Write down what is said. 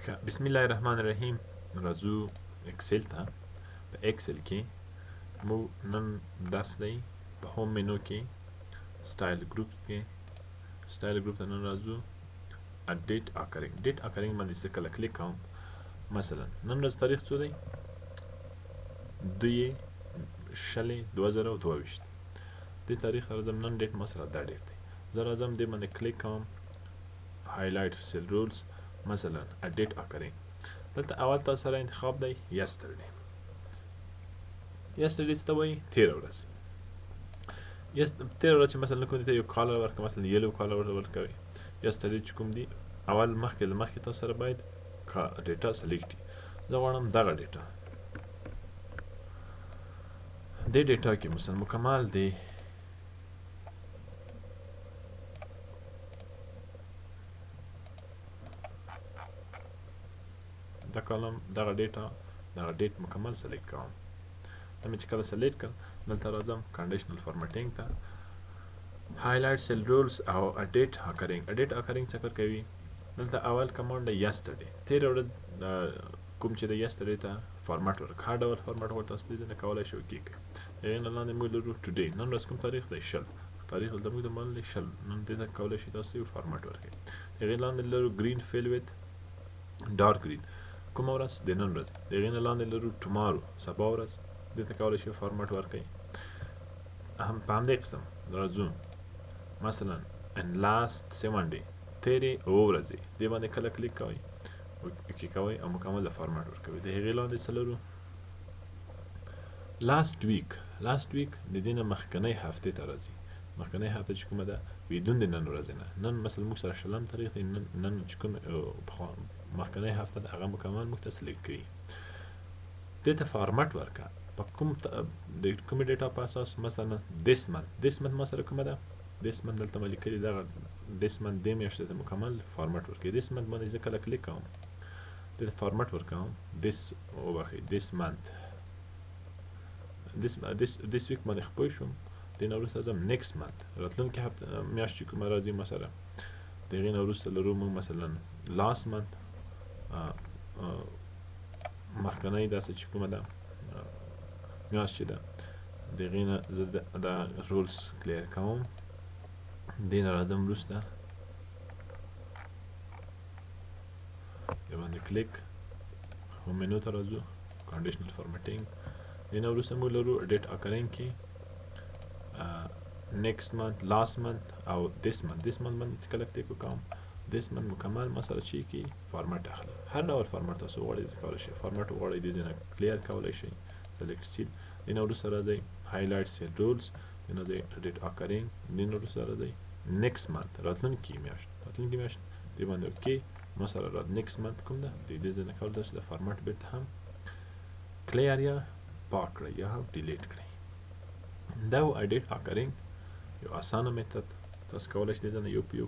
بسم الله الرحمن الرحیم. راځو اکسیل ته. په اکسیل کې مو نن درس دی په هوم مینو کې سټایل ګروپ کې سټایل ګروپ ته نن راځو. ډیټ اکرینګ باندې چې کله کلیک کوم، مثلا نن ورځ تاریخ څو دی؟ 2/2022. دې تاریخ راځم، نن ډیټ مثلا دا ډیټ دی. زه راځم دې باندې کلیک کوم، هایلایټ سیل رولز، مثلا ډیټ اکرینګ. دلته اول تاسو سره انتخاب دی یسترډے څه ته وایي؟ تېره ورځ. تېره ورځ چې مثلا کوم ته یو کالر ورکوي، مثلا یلو کالر ورکوي. یسترډے چې کوم دی اول مخکې تاسو سره باید ډیټا سلیکټ وي. زه غواړم دغه ډیټا، دې ډیټا کې مثلا مکمل دی دا کالم، دغه ډیټ مکمل سلیکټ کوم. دا مې چې کله سلیکټ کړ، دلته راځم کنډیشنل فارمیټینګ ته، هایلایټ سیل رولز او ډیټ اکرینګ. ډیټ اکرینګ څه کار کوي؟ دلته اول کمانډ دی یسترډے، تېره ورځ کوم چې د یسترډے ته فارمټ ورک، هر ډول فارمټ ورته تاسو دې نه کولی شئ وکړئ. هغې نه لاندې موږ لرو ټوډے، نن ورځ کوم تاریخ دی؟ 20 تاریخ دلته موږ ته معلوم دی 20. نن دې ته کولی شئ تاسو یو فارمټ ورکړئ. هغې لاندې لرو ګرین فیل ویت ډارک ګرین، کومه ورځ؟ د نن ورځ. د هغې نه لاندې لرو ټمارو، سبا ورځ، دې ته کولی شئ فارمټ ورکړئ. په همدې قسم راځو مثلا ان لاست 7 ډے، تېرې 7 ورځې، دې باندې کله کلیک کوئ او مکمل د فارمټ ورکوي. د هغې لاندې څه لرو؟ لاست ویک د دې نه مخکنۍ هفتې ته راځي. مخکنۍ هفته چې کومه ده بدون د نن ورځې نه، نن مثلا موږ سره 20 تاریخ دی، نن چې کوم مخکنۍ هفته ده هغه مکمل موږ ته سلیکټ کړي. دې ته فارمټ ورکړه په کومې ډیټا په اساس، مثلا دیس منت ما سره کومه ده؟ دیس منت دلته مې لیکلي دغه دیس منت دې میاشتې ته مکمل فارمټ ورکړي. دیس منت باندې زه کله کلیک کوم، دې ته فارمټ ورکوم، دیس منت دیس ویک باندې خپوی شوم. دې نه وروسته ځم نیکسټ منت، راتلونکې هفته میاشت چې کومه راځي ما سره. د هغې نه وروسته لرو موږ مثلا لاست منت، مخکنۍ داسې چې کومه ده میاشت چې ده. د هغې نه زه دا رولز کلیر کوم، دې نه راځم وروسته دې باندې کلیک، هوم مینو ته راځو، کنډیشنل فارمیټینګ. دې نه وروسته موږ لرو ډیټ اکرینګ کې نیکسټ منت، لاست منت او دیس منت باندې چې کله کلیک وکړم، دیس منت مکمل ما سره چې کې فارمټ اخلي. هر ډول فارمټ تاسو غواړئ کولی شئ. فارمټ غواړئ دې ځای نه کلیر کولی شئ، سلیکټ سیل. دې نه وروسته راځئ هایلایټ سیل رولز، دې نه ځئ ډیټ اکرینګ، دې نه وروسته راځئ نیکسټ منت، راتلونکې میاشت دې باندې اوکې. ما سره نیکسټ منت کوم ده، دې ځای نه کولی شئ د فارمټ بیرته هم کلیر یا پاک کړئ یا هم ډیلیټ کړئ. دا و ډیټ اکرینګ، یو اسانه میتود. تاسو کولی شئ دې ځای نه یو په یو